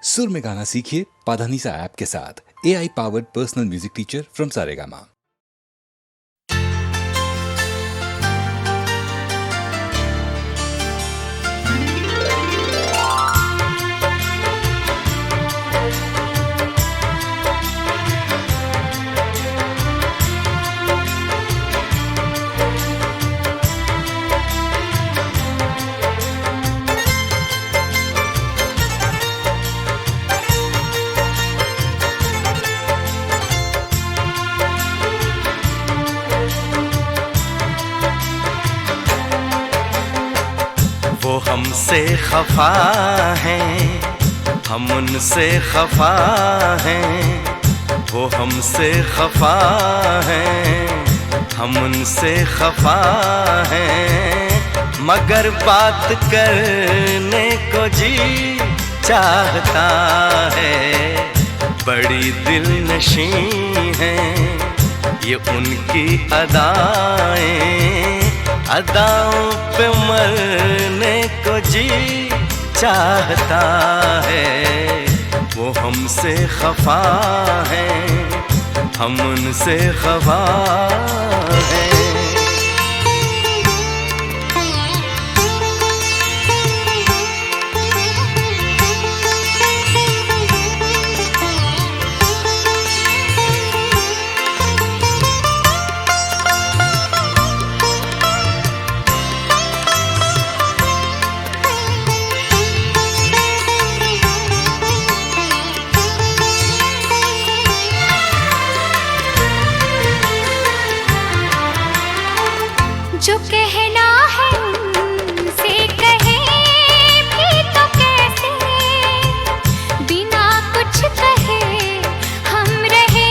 सुर में गाना सीखिए पाधानीसा ऐप के साथ। AI powered personal music teacher from Saregama. वो हमसे खफा हैं, हम उनसे खफा हैं। वो हमसे खफा हैं, हम उनसे खफा हैं। मगर बात करने को जी चाहता है। बड़ी दिलनशीं हैं ये उनकी अदाएं, अदाओं पे मरने को जी चाहता है। वो हमसे खफा हैं, हम उनसे खफा हैं। जो कहना है उनसे कहे भी तो कैसे, बिना कुछ कहे हम रहे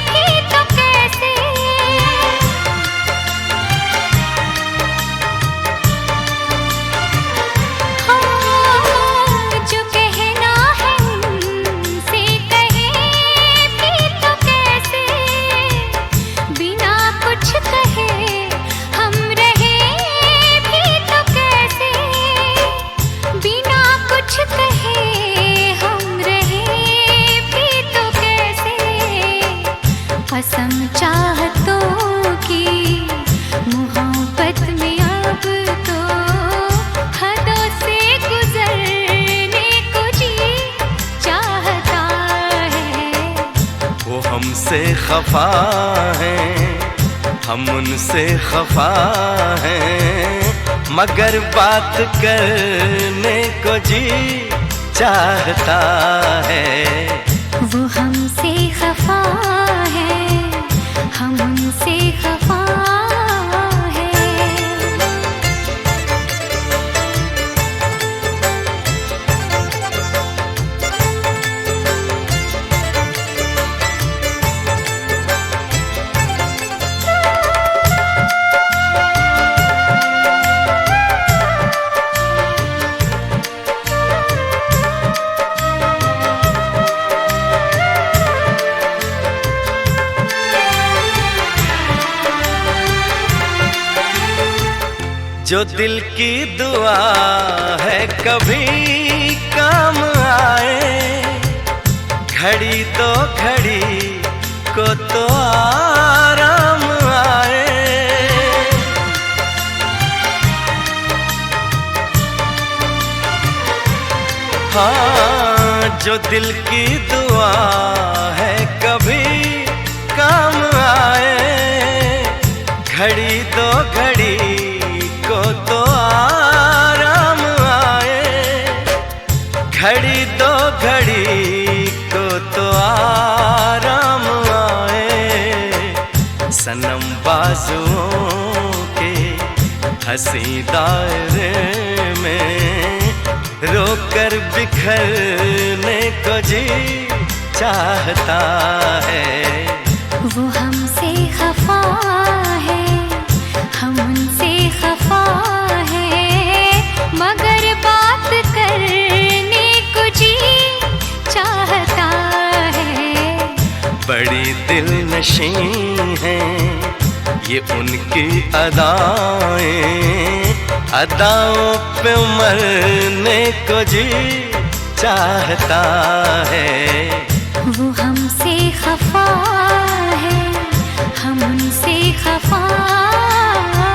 भी तो कैसे। हाँ, जो कहना है उनसे कहे भी तो कैसे, बिना कुछ कहे कसम चाहतों की मोहब्बत में अब तो हदों से गुजरने को जी चाहता है। वो हमसे खफा हैं, हम उनसे खफा हैं। मगर बात करने को जी चाहता है। वो हमसे खफा है, हम उनसे खफा है। जो दिल की दुआ है कभी काम आए, घड़ी तो घड़ी को तो आराम आए। हाँ, जो दिल की दुआ है कभी काम आए, घड़ी तो घड़ी को तो आराम आए। घड़ी दो घड़ी को तो आराम आए। सनम बाजुओं के हंसी दायरे में रोकर बिखरने को जी चाहता है। वो हमसे खफा है, हम उनसे खफा है। मगर बात करने को जी चाहता है। बड़ी दिलनशीं हैं ये उनकी अदाएं, अदाओं पे मरने को जी चाहता है। वो हमसे खफा है, हम उनसे खफा है।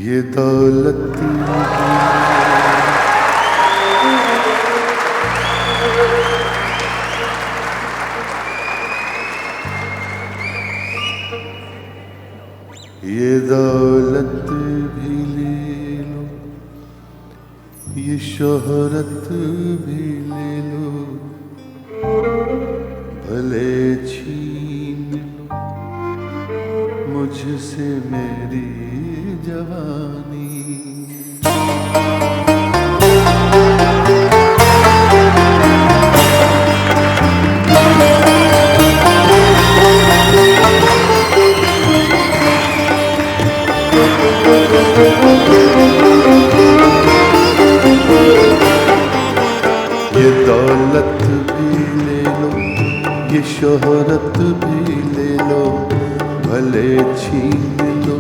ये दौलत ये दौलत भी ले लो, ये शोहरत भी ले लो, भले छीन लो मुझसे मेरी जवानी। ये दौलत भी ले लो, ये शोहरत भी ले लो, भले छीन लो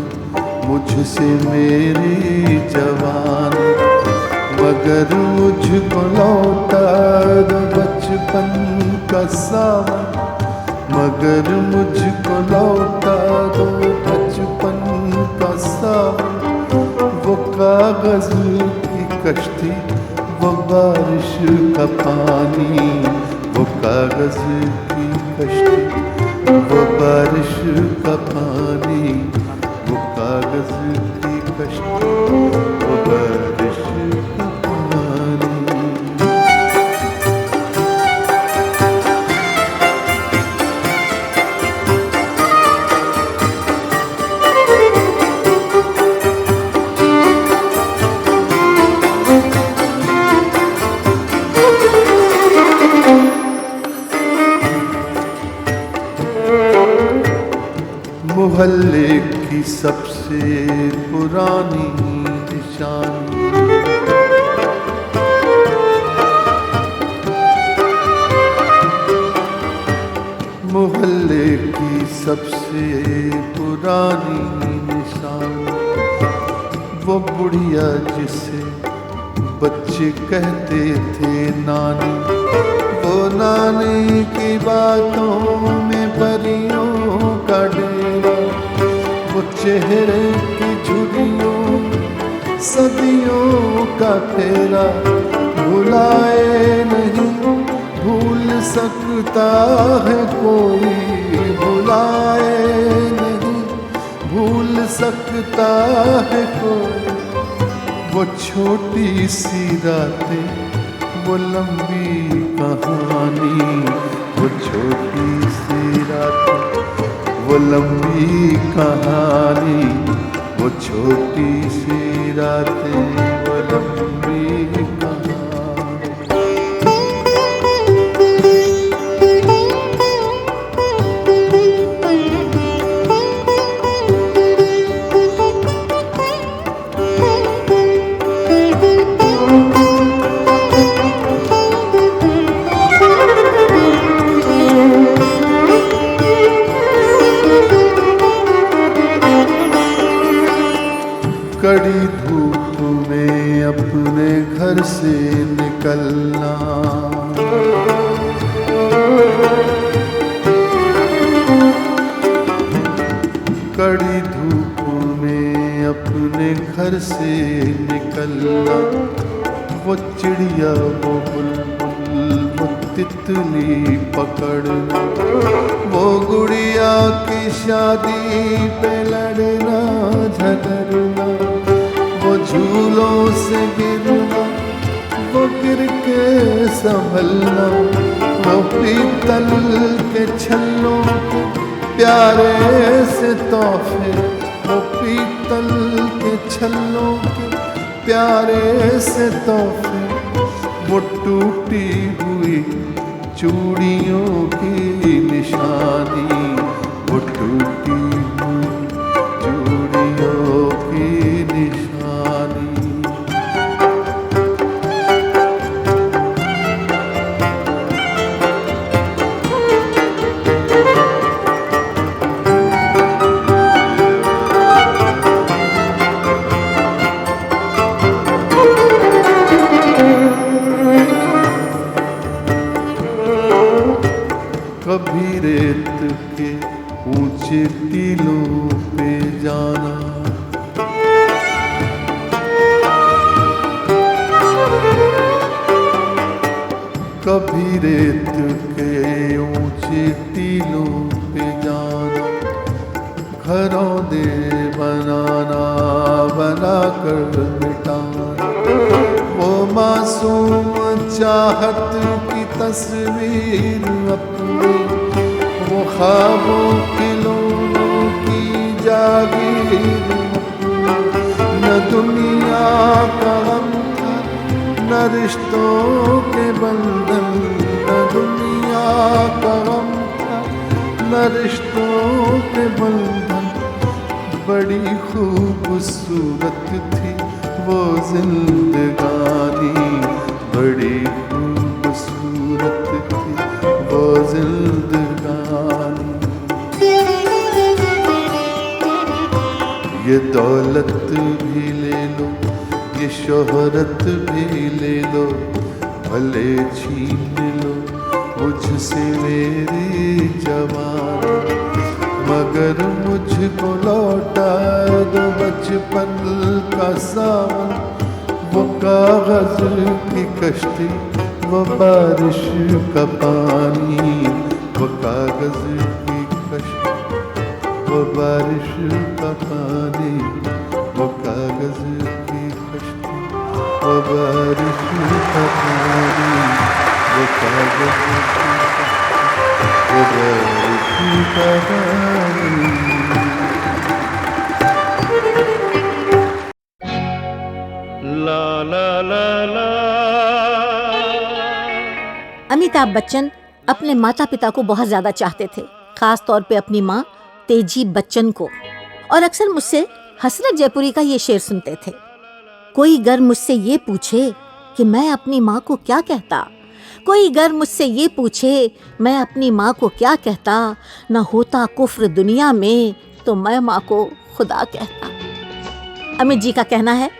मुझसे मेरी जवानी, मगर मुझको लौटा दो बचपन का सावन, मगर मुझको लौटा दो बचपन का सावन। वो कागज की कश्ती, वो बारिश का पानी, वो कागज की कश्ती, वो बारिश का पानी, वो कागज की कश्ती, वो बारिश का पानी। मोहल्ले की सबसे पुरानी निशानी, मोहल्ले की सबसे पुरानी निशानी, वो बुढ़िया जिसे बच्चे कहते थे नानी, वो नानी की बातों में परियों का डेरा, वो चेहरे की झुर्रियों सदियों का फेरा, भुलाए नहीं भूल सकता है कोई, भुलाए नहीं भूल सकता है कोई। वो छोटी सी रातें, वो लंबी कहानी, वो छोटी सी रातें, वो लंबी कहानी, वो छोटी सी रातें, वो लंबी कहानी। कड़ी धूप में अपने घर से निकलना, कड़ी धूप में अपने घर से निकलना, वो चिड़िया वो बुलबुल वो तितली पकड़ना, वो गुड़िया की शादी पे लड़ना झगड़ना, वो झूलों से गिरना, वो गिर के संभलना, वो पीतल के छल्लों के प्यारे से तोहफे, वो पीतल के छल्लों के प्यारे से तोहफे, वो टूटी हुई चूड़ियों की निशानी, वो टूटी हुई चूड़ियों की निशानी। कभी रेत के ऊंचे टीलों पे जाना, कभी रेत के ऊंचे टीलों पे जाना, घरों दे बनाना बनाकर मिटाना, वो मासूम चाहत की तस्वीर अपनी, वो ख्वाबों खिलौनों की जागीर अपनी, न दुनिया का गम था न रिश्तों के बंधन, न दुनिया का गम था न रिश्तों के बंधन, बड़ी खूबसूरत थी वो जिंदगानी, बड़ी खूबसूरत थी वो जिंदगानी। ये दौलत भी ले लो ये शोहरत भी ले लो, भले छीन लो मुझसे मेरी जवानी, मगर मुझको लौटा दो बचपन का सावन, वो कागज की कश्ती वो बारिश का पानी, वो कागज की कश्ती वो बारिश का पानी, वो कागज की कश्ती वो बारिश का पानी, वो कागज की कश्ती वो बारिश का पानी। ला ला ला ला। अमिताभ बच्चन अपने माता पिता को बहुत ज्यादा चाहते थे, खास तौर पे अपनी माँ तेजी बच्चन को, और अक्सर मुझसे हसरत जयपुरी का ये शेर सुनते थे, कोई गर मुझसे ये पूछे कि मैं अपनी माँ को क्या कहता, कोई गर मुझसे ये पूछे मैं अपनी माँ को क्या कहता, न होता कुफ्र दुनिया में तो मैं माँ को खुदा कहता। अमित जी का कहना है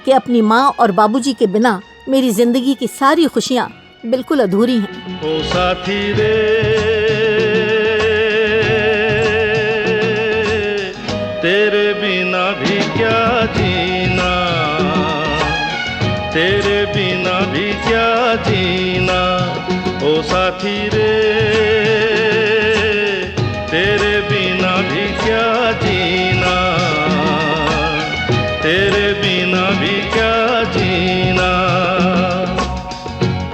कि अपनी माँ और बाबूजी के बिना मेरी जिंदगी की सारी खुशियाँ बिल्कुल अधूरी हैं। ओ साथी रे तेरे बिना भी क्या जीना, तेरे बिना भी क्या जीना, ओ साथी रे तेरे बिना भी क्या जीना, तेरे बिना भी क्या जीना।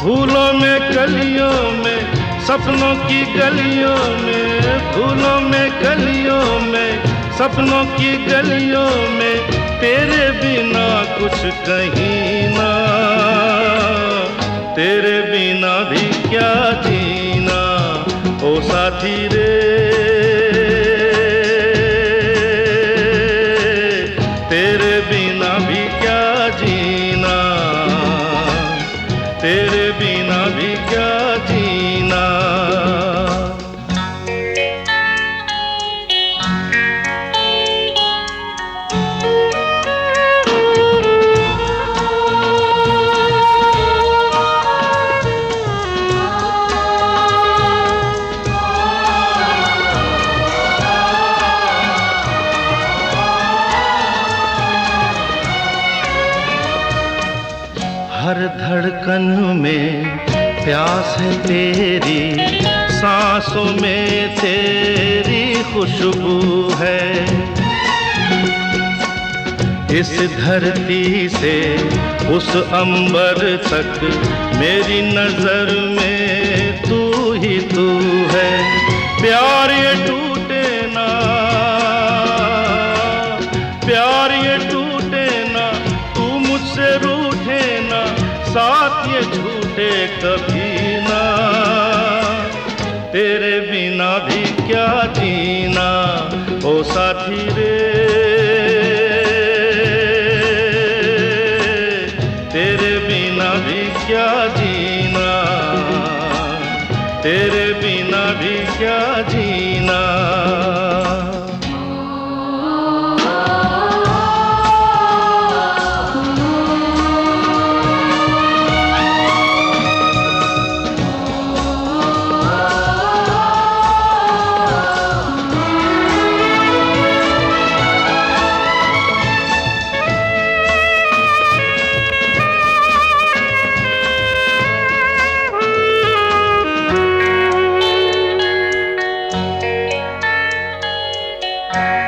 फूलों में कलियों में सपनों की गलियों में, फूलों में कलियों में सपनों की गलियों में, तेरे बिना कुछ कहीं ना, तेरे बिना भी क्या जीना, ओ साथी रे तेरे बिना भी क्या जीना, तेरे बिना भी क्या जीना। हर धड़कन में प्यास है तेरी, सांसों में तेरी खुशबू है। इस धरती से उस अंबर तक मेरी नजर में तू ही तू है। प्यार ये टूटे ना, प्यार ये टूटे ना, तू मुझसे रूठे ना, साथ ये झूठे कभी ना। तेरे बिना भी क्या जीना ओ साथी रे, तेरे बिना भी क्या जीना, तेरे बिना भी क्या जीना।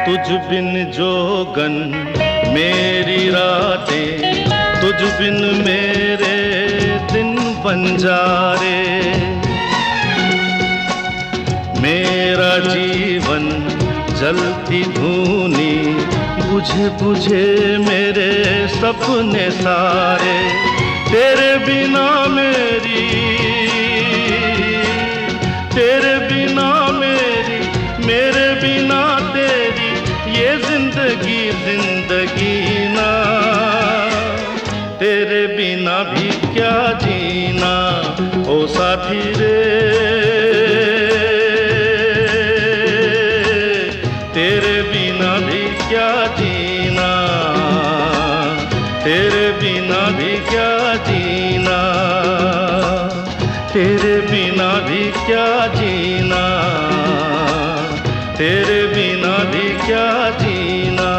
तुझ बिन जोगन मेरी रातें, तुझ बिन मेरे दिन बंजारे। मेरा जीवन जलती धूनी, बुझे बुझे मेरे सपने सारे। तेरे बिना मेरी, तेरे बिना मेरी, मेरे बिना तेरी ये जिंदगी जिंदगी ना। तेरे बिना भी क्या जीना ओ साथी रे, तेरे बिना भी क्या जीना, तेरे बिना भी क्या जीना, तेरे बिना भी क्या जीना, तेरे बिना भी क्या जीना।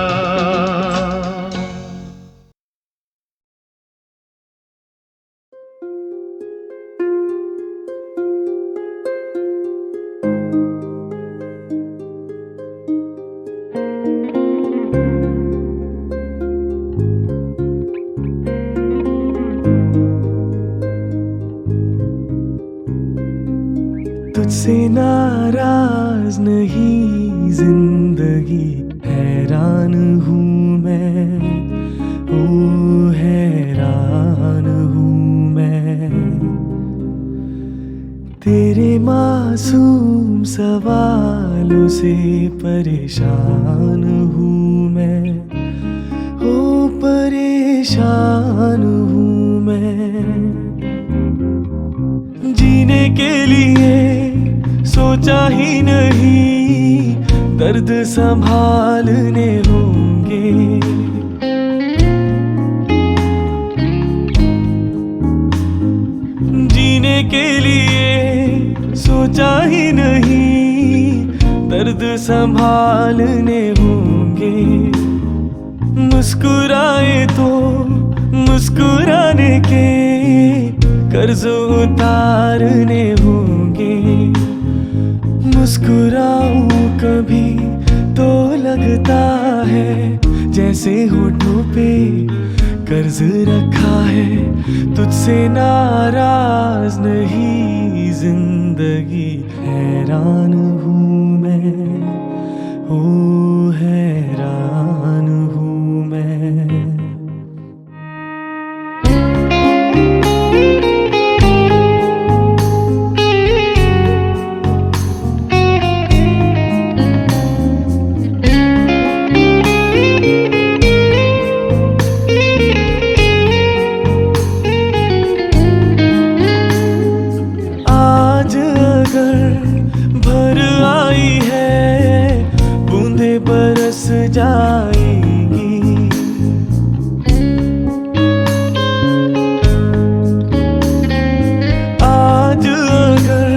तुझसे नाराज नहीं जिंदगी, हैरान हूँ मैं, ओ हैरान हूँ मैं। तेरे मासूम सवालों से परेशान हूँ मैं, ओ परेशान हूँ मैं। जीने के लिए सोचा ही नहीं, दर्द संभालने होंगे। जीने के लिए सोचा ही नहीं, दर्द संभालने होंगे। मुस्कुराए तो मुस्कुराने के कर्ज उतारने होंगे। मुस्कुराऊं कभी तो लगता है जैसे होठों पे कर्ज रखा है। तुझसे नाराज नहीं जिंदगी, हैरान हूँ मैं, ओ हैरान हूँ मैं। जाएंगी आज अगर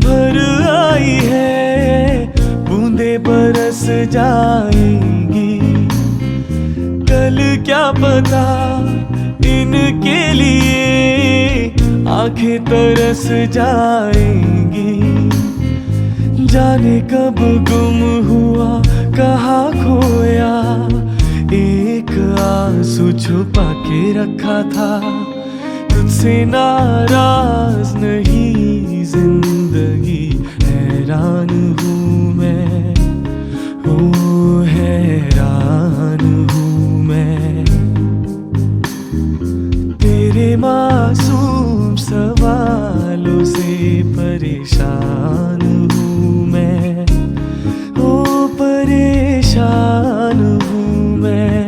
भर आई है, बूंदे बरस जाएंगी। कल क्या पता इन उनके लिए आंखें तरस जाएंगी। जाने कब गुम हुआ, कहाँ खोया, एक आंसू छुपा के रखा था। तुझसे नाराज नहीं जिंदगी, हैरान हूँ मैं, ओ हैरान हूँ मैं। तेरे मासूम सवालों से परेशान हूँ मैं, ओ परेशान हूँ मैं।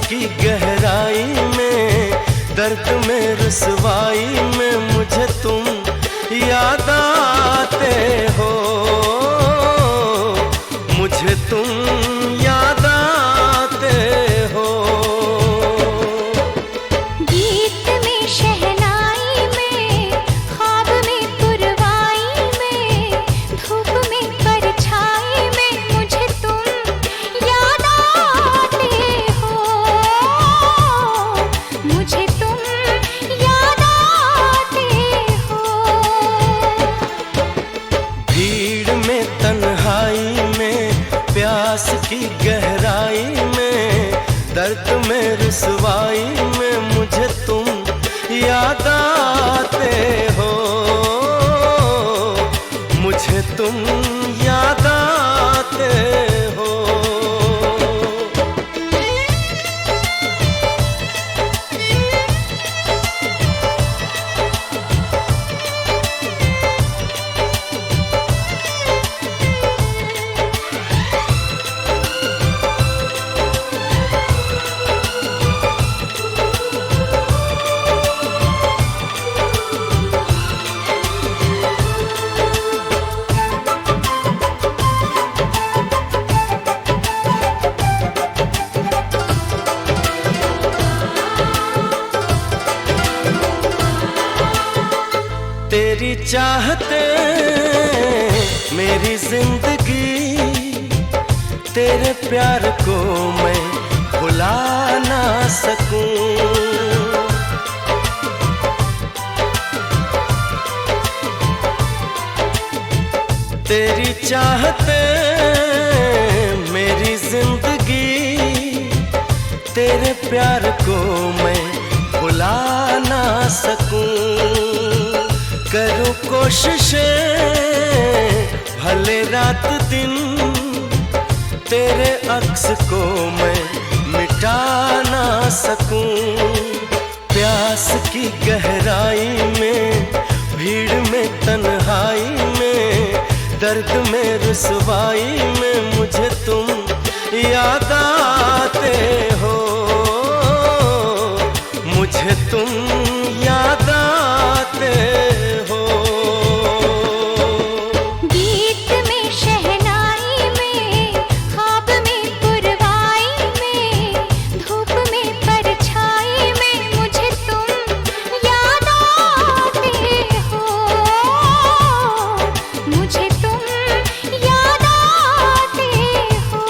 की गहराई में, दर्द में रुसवाई में मुझे तुम याद आते हो, मुझे तुम याद आते हो। गीत में शहनाई में, ख्वाब में पुरवाई में, धूप में परछाई में मुझे तुम याद आते हो, मुझे तुम याद आते हो। भीड़ में तन्हाई में, प्यास की गहराई में, दर्द में रुसवाई में मुझे तुम याद आते हो, मुझे तुम याद आते हो। तेरी चाहते मेरी जिंदगी, तेरे प्यार को मैं भुला ना सकूं। तेरी चाहते मेरी जिंदगी, तेरे प्यार को मैं भुला ना सकूं। करूं कोशिशें भले रात दिन, तेरे अक्स को मैं मिटा ना सकूं। प्यास की गहराई में, भीड़ में तन्हाई में, दर्द में रुसवाई में मुझे तुम याद आते हो, मुझे तुम याद आते हो। गीत में शहनाई में, ख्वाब में पुरवाई में, धूप में परछाई में मुझे तुम याद आते हो, मुझे तुम याद आते हो।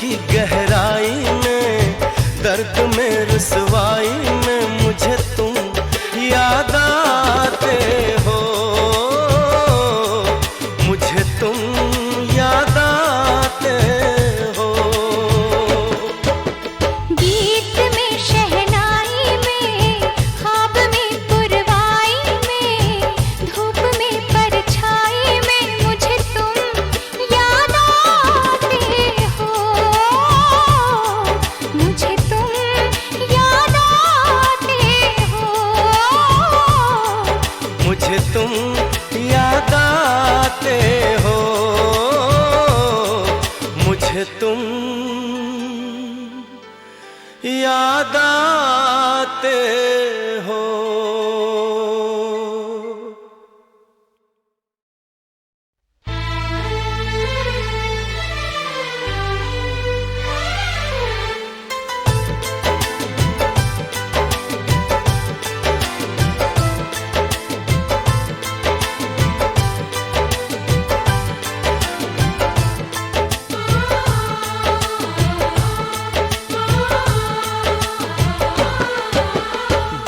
की गहराई में, दर्द में रुसवाई में मुझे तुम याद आते हो, मुझे तुम याद आते हो। गीत में शहनाई में, ख्वाब में पुरवाई में, धूप में परछाई में मुझे तुम याद आते हो, मुझे तुम याद आते हो, मुझे तुम याद आते हो, मुझे तुम याद आते हो।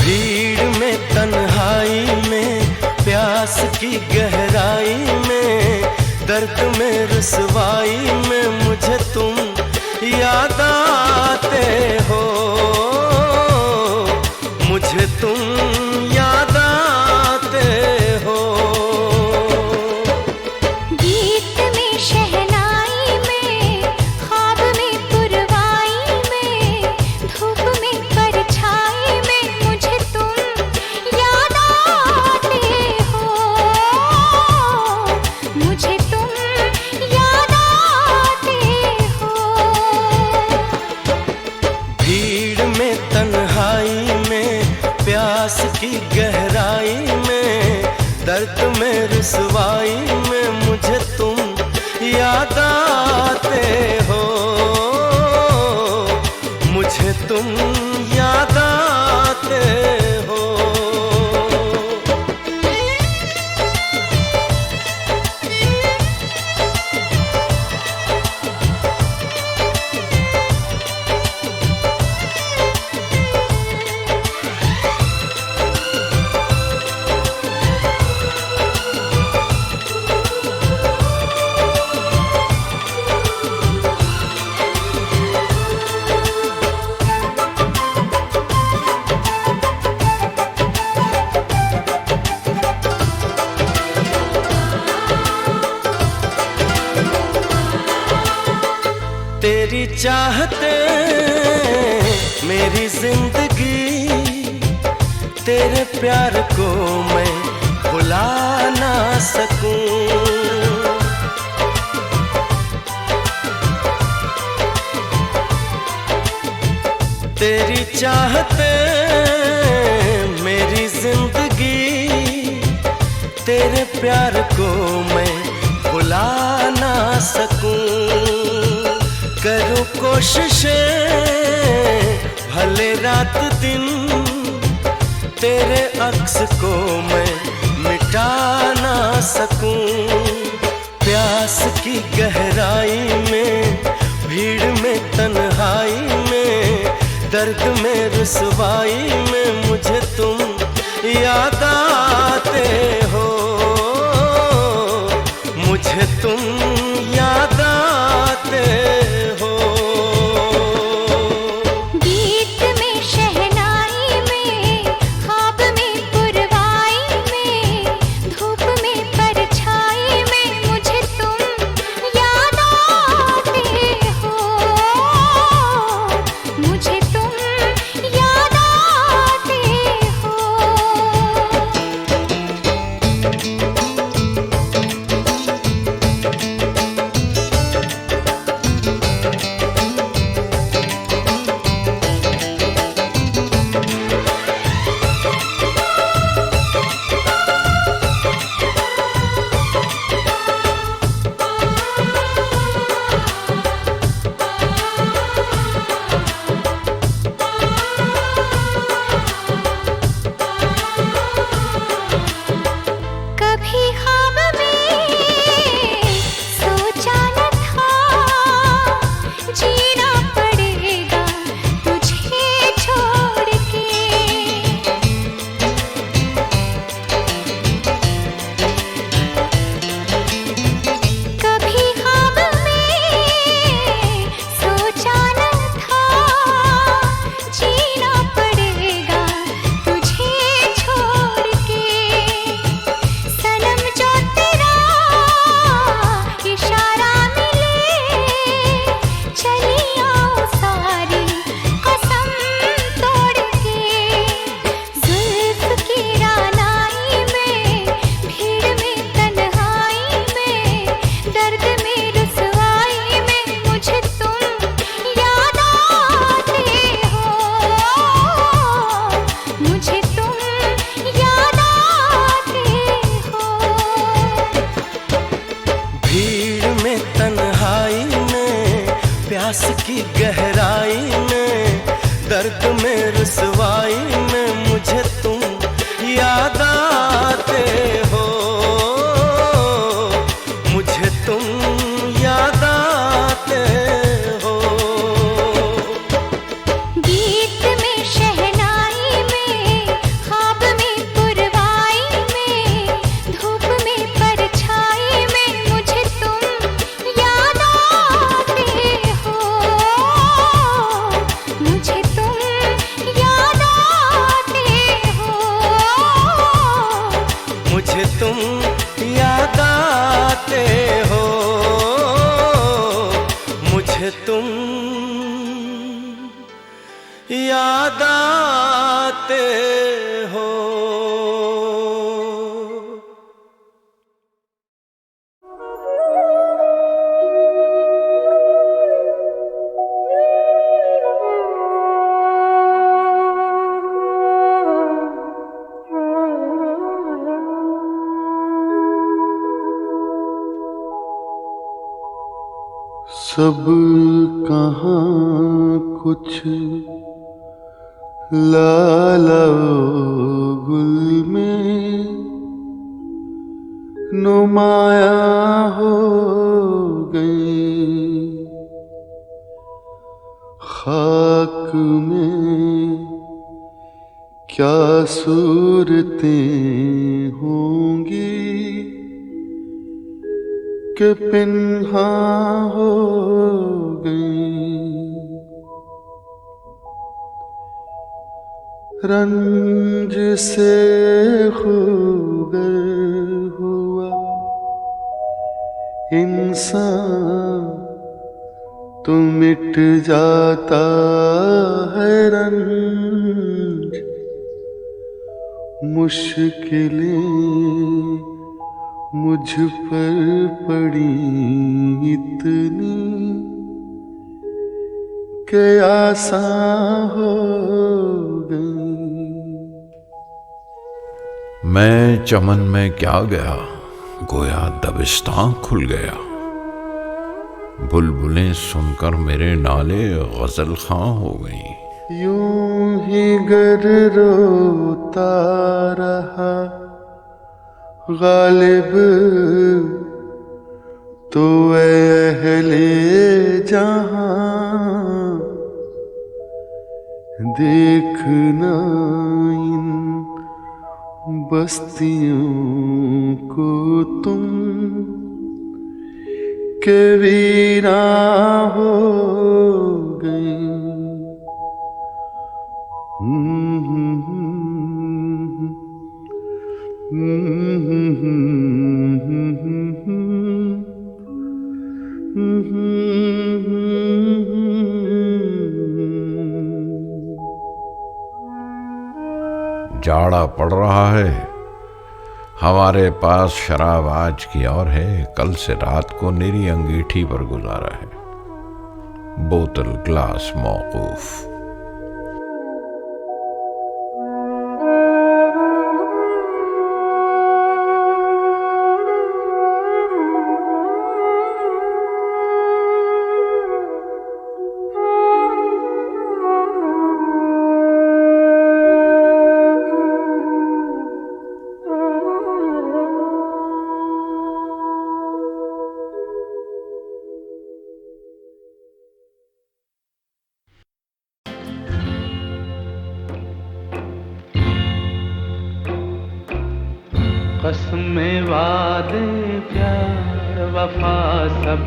भीड़ में तन्हाई में, प्यास की गहराई में, दर्द में रुसवाई में मुझे तुम याद आते हो, मुझे तुम याद आते हो। गीत में शहनाई में, ख्वाब में पुरवाई में, धूप में परछाई में मुझे तुम याद आते हो, मुझे तुम याद आते हो। भीड़ में तन्हाई में, प्यास की गहराई में, दर्द में रुसवाई में मुझे तुम याद आते हो, मुझे तुम याद आते हो। तेरी चाहते मेरी जिंदगी, तेरे प्यार को मैं भुला ना सकूं। तेरी चाहते मेरी जिंदगी, तेरे प्यार को मैं भुला ना सकूं। करूं कोशिशें भले रात दिन, तेरे अक्स को मैं मिटा ना सकूं। प्यास की गहराई में, भीड़ में तन्हाई में, दर्द में रुसवाई में मुझे तुम याद आते हो, मुझे तुम याद आते हो। गीत में शहनाई में, ख्वाब में पुरवाई में, धूप में परछाई में मुझे तुम याद आते हो, मुझे तुम याद आते हो। प्यास की गहराई में, दर्द में रुसवाई में मुझे तुम याद आते हो, मुझे तुम याद आते हो। गीत में शहनाई में, ख्वाब में पुरवाई में, धूप में परछाई में मुझे तुम याद आते हो, मुझे तुम याद आते हो, मुझे तुम याद आते हो, मुझे तुम याद आते हो। सब कहाँ कुछ लाला गुल में नुमाया हो गए, खाक में क्या सूरतें होंगी कि पिन्हा हो गई। रंज से खूगर हुआ इंसान तो मिट जाता है रंज, मुश्किलें मुझ पर पड़ी इतनी कि आसान हो गई। मैं चमन में क्या गया, गोया दबिस्तां खुल गया, बुलबुलें सुनकर मेरे नाले गजल खां हो गई। यूं ही गर रोता रहा गालिब तो अहले जहां, देखना इन बस्तियों को तुम के वीरा हो गई। जाड़ा पड़ रहा है, हमारे पास शराब आज की और है, कल से रात को निरी अंगीठी पर गुजारा है, बोतल ग्लास मौकूफ। कसमें वादे प्यार वफा सब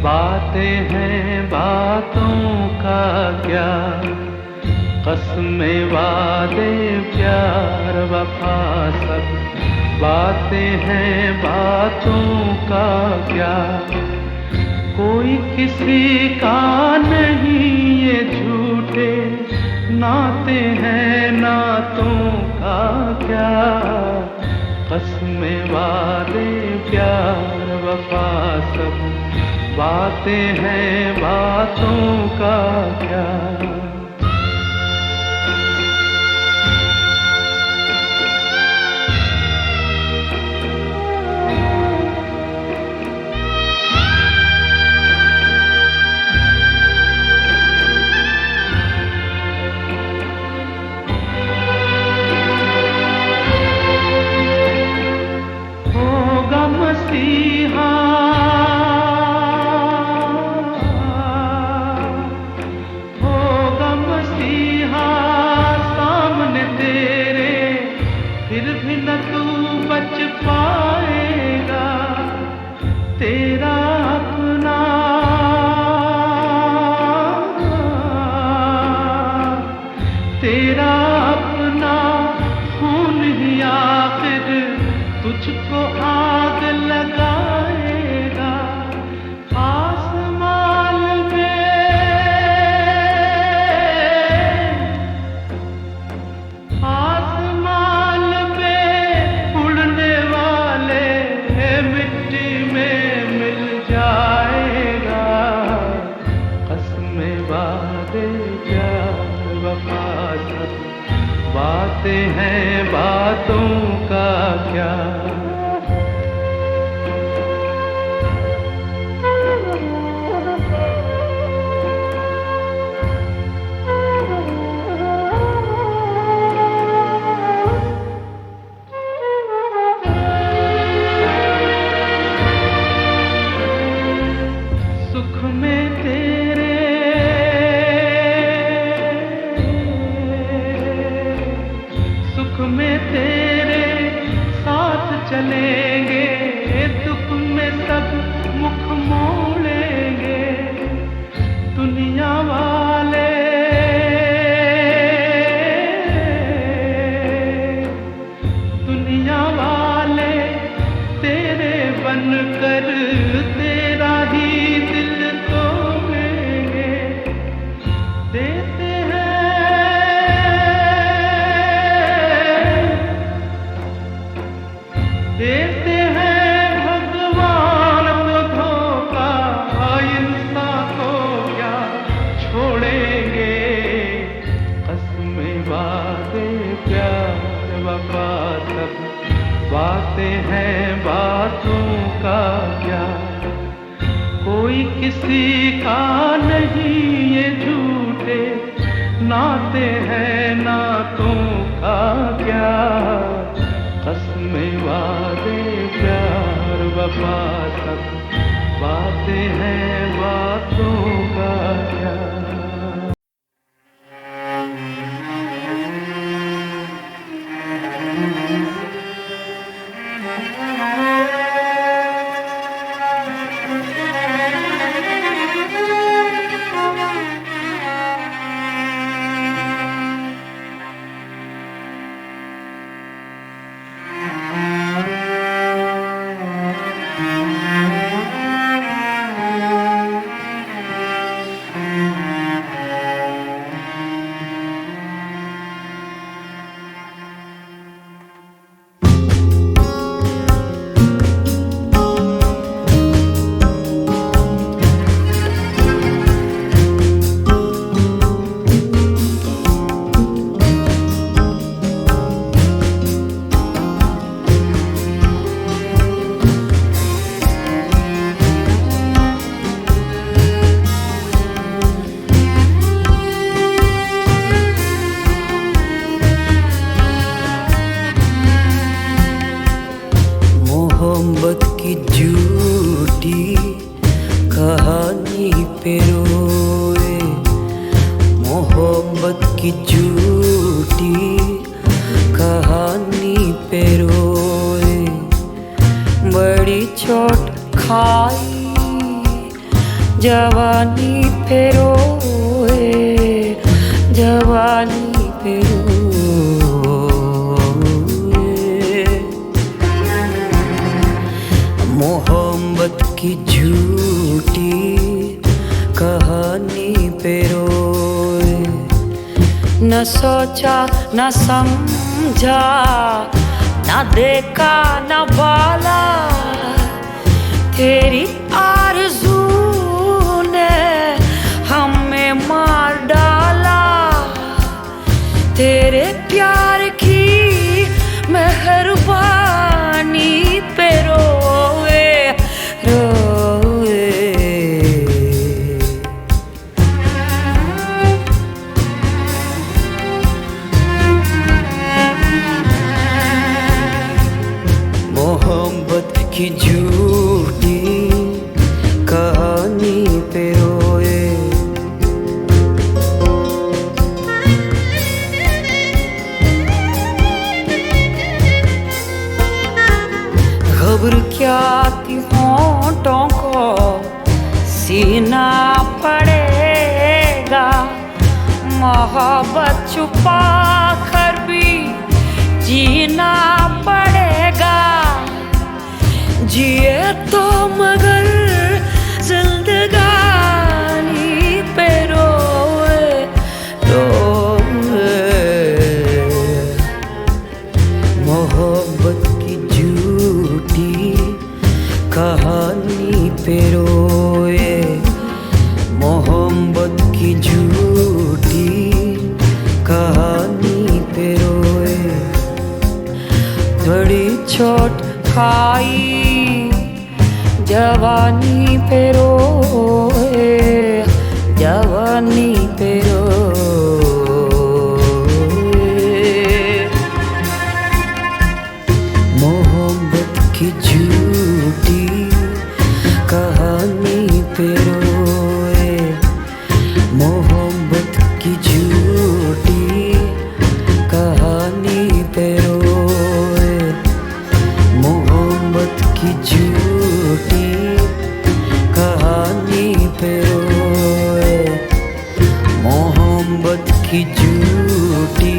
बातें हैं बातों का क्या। कसमें वादे प्यार वफा सब बातें हैं बातों का क्या। कोई किसी का नहीं ये झूठे नाते हैं नातों का क्या। कसमें वादे प्यार वफा सब बातें हैं बातों का क्या। बातें हैं बातों का क्या। सुख में तेरे सुख में तेरे साथ चलेंगे, दुख में सब मुख मोड़ेंगे। दुनिया वाले तेरे बनकर तेरा ही दिल तोड़ेंगे। देते हैं भगवान तो धोखा, इंसान को क्या छोड़ेंगे। कसमें वादे प्यार वफा सब बातें हैं बातों का क्या। कोई किसी का नहीं ये झूठे नाते हैं नातों का क्या। कसमें वादे प्यार वफा सब बातें हैं बातों का क्या। मोहब्बत की झूठी कहानी पे रोए, मोहब्बत की झूठी कहानी पे रोए। बड़ी चोट खाई जवानी पे रोए, जवानी पे रोए। मोहब्बत की झूठी कहानी पे रोए। न सोचा न समझा, न देखा न बाला, तेरी आरज़ू ने हमें मार डाला। तेरे प्यार की मेहरबानी पे रोए रोए। मोहब्बत की झूठी कहानी पे रोए। खबर क्या थी होंठों को सीना पड़ेगा, मोहब्बत छुपा कर भी जीना पड़ेगा। जिए तो मगर जिंदगानी पे रोए रोए। मोहब्बत की झूठी कहानी पे रोए, मोहब्बत की झूठी कहानी पे रोए। चोट खाई, जवानी पे रोए, जवानी पे रोए। मोहब्बत की झूठी कहानी पे रोए, मोहब्बत की झूठी कहानी पे रोए, मोहब्बत की झूठी कहानी पे रोए, मोहब्बत की झूठी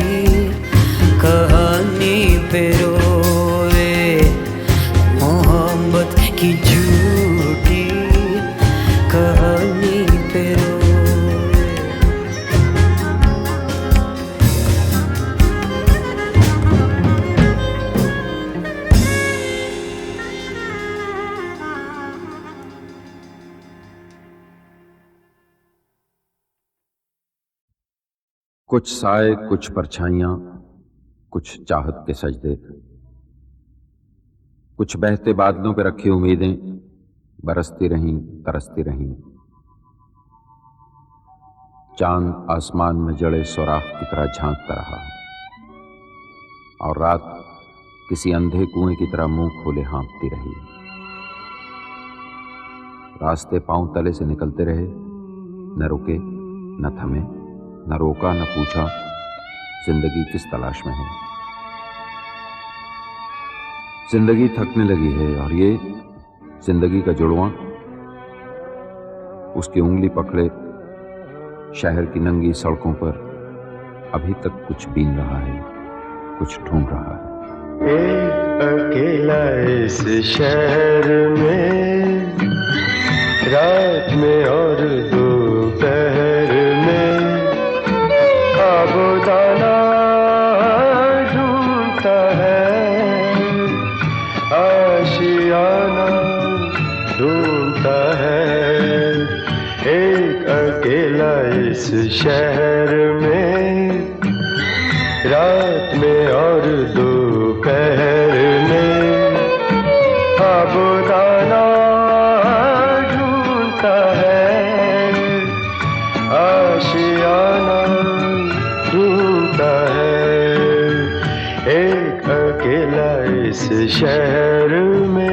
कहानी पे रोए, मोहब्बत की झूठी कहानी पे रोए। कुछ साए, कुछ परछाइयां, कुछ चाहत के सजदे, कुछ बहते बादलों पे रखी उम्मीदें बरसती रहीं, तरसती रहीं। चांद आसमान में जड़े सुराख की तरह झांकता रहा और रात किसी अंधे कुएं की तरह मुंह खोले हाँफती रही। रास्ते पांव तले से निकलते रहे, न रुके, न थमे, न रोका, न पूछा जिंदगी किस तलाश में है। जिंदगी थकने लगी है और ये जिंदगी का जुड़वां उसकी उंगली पकड़े शहर की नंगी सड़कों पर अभी तक कुछ बीन रहा है, कुछ ढूंढ रहा है। एक अकेला इस शहर में, रात में और दोपहर में, खाबोदाना ढूंढता है, आशियाना ढूंढता है। एक अकेला इस शहर में, रात में और दोपहर में, खाबोदाना ढूंढता है, आशियाना ढूंढता है। एक अकेला इस शहर में।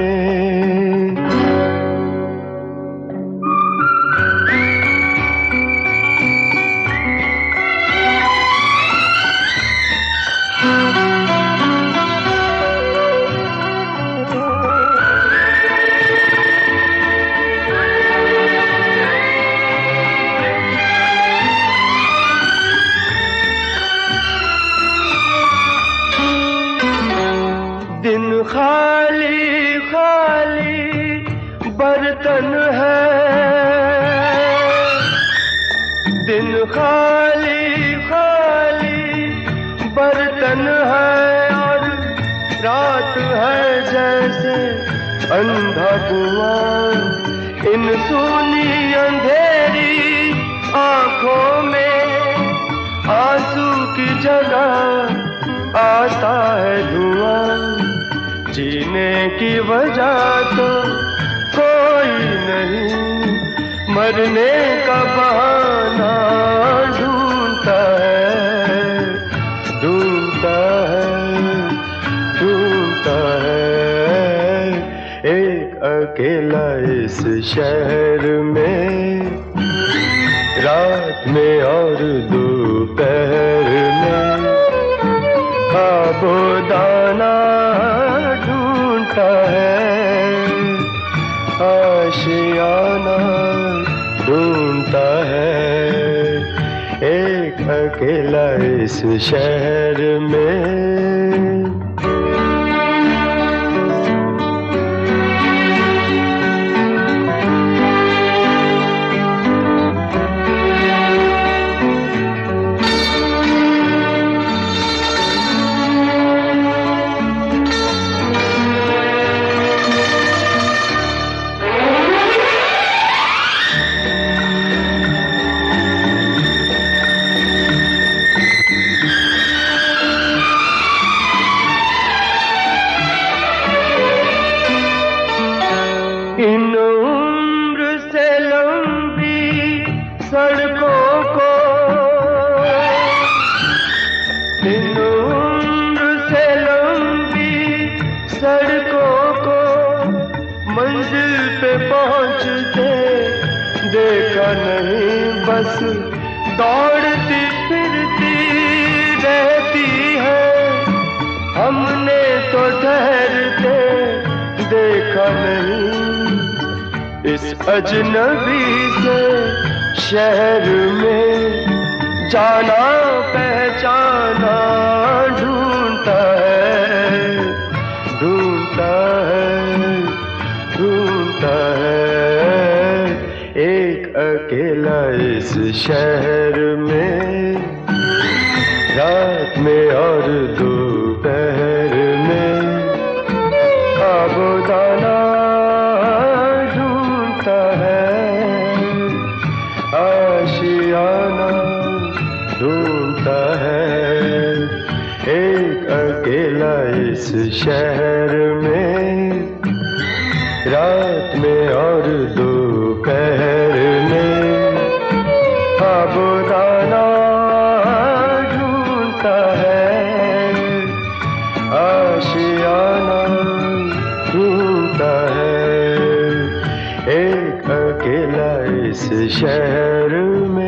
दिन खाली खाली बर्तन है, दिन खाली खाली बर्तन है और रात है जैसे अंधा कुआं। इन सूनी अंधेरी आंखों में आंसू की जगह आता है धुआं। जीने की वजह तो कोई नहीं, मरने का बहाना ढूंढता है, ढूंढता है, ढूंढता है। एक अकेला इस शहर में, रात में और दोपहर में, खाबोदाना ढूंढता है, आशियाना ढूंढता है। एक अकेला इस शहर में। उम्र से लंबी सड़कों को, इन उम्र से लंबी सड़कों को मंजिल पे पहुंचते देखा नहीं, बस दौड़ती फिरती रहती है। हमने तो ठहरते देखा नहीं, इस अजनबी से शहर में जाना पहचाना ढूंढता है, ढूंढता है, ढूंढता है। एक अकेला इस शहर में रात में और दोपहर में आबोदाना ढूंढता है, आशियाना ढूंढता है। एक अकेला इस शहर में रात में और दोपहर में आबोदाना ढूंढता है, आशियाना ढूंढता है। एक अकेला इस शहर में।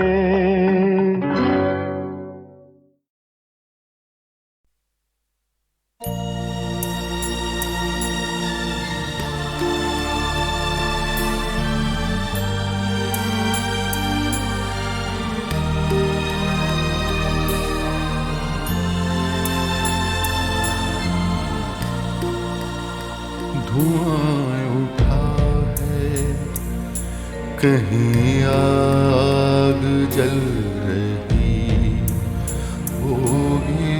धुआं उठा है, कहीं आग जल रही होगी।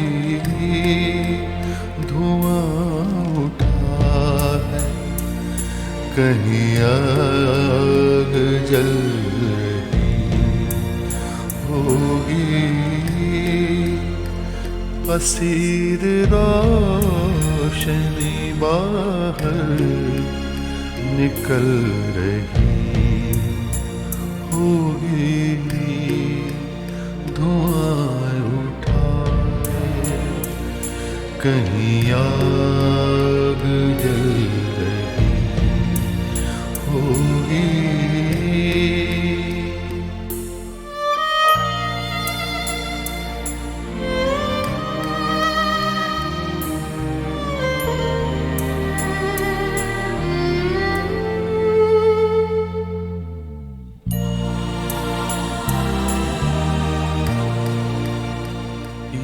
धुआं उठा है, कहीं आग जल रही होगी। असीर रोशनी बाहर निकल रही होगी। धुआं उठा है, कहीं आग जल रही होगी।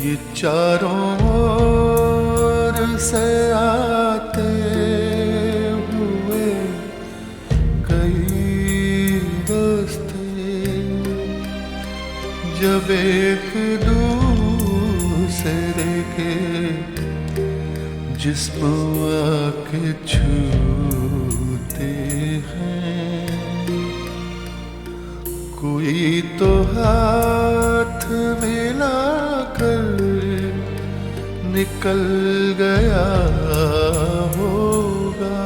ये चारों ओर से आते हुए कई रास्ते, जब एक दूसरे के जिस्म आके छूते हैं, कोई तो हाथ मिलाकर निकल गया होगा।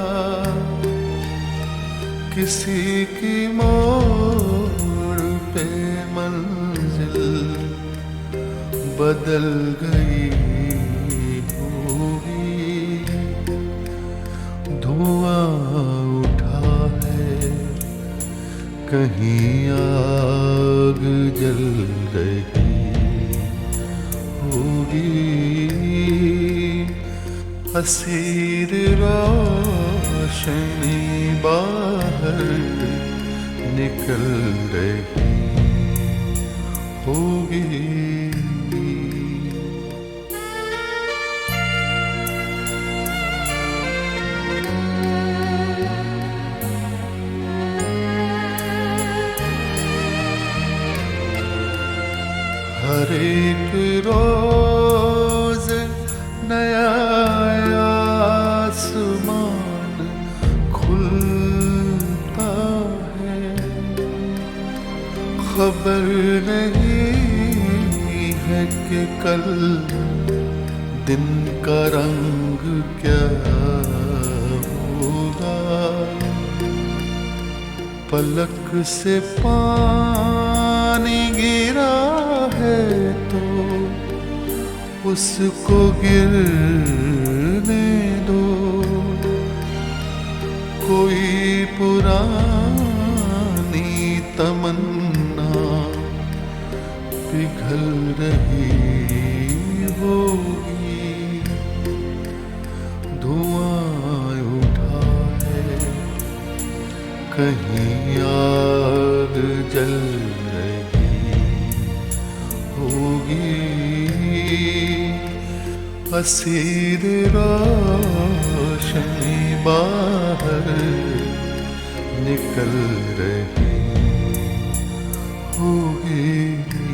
किसी की मोड़ पे मंजिल बदल गई होगी। धुआं उठा है, कहीं आग जल रही होगी। हसीर रोशनी बाहर निकल रही होगी। हर एक रोज नया आसमान खुलता है, खबर नहीं है कि कल दिन का रंग क्या होगा। पलक से पानी गिरा है तो उसको गिरने दो। कोई पुरानी तमन्ना पिघल रही होगी, धुआं उठा है कहीं आग जल रही होगी। असीर रोशनी बाहर निकल रही होगी।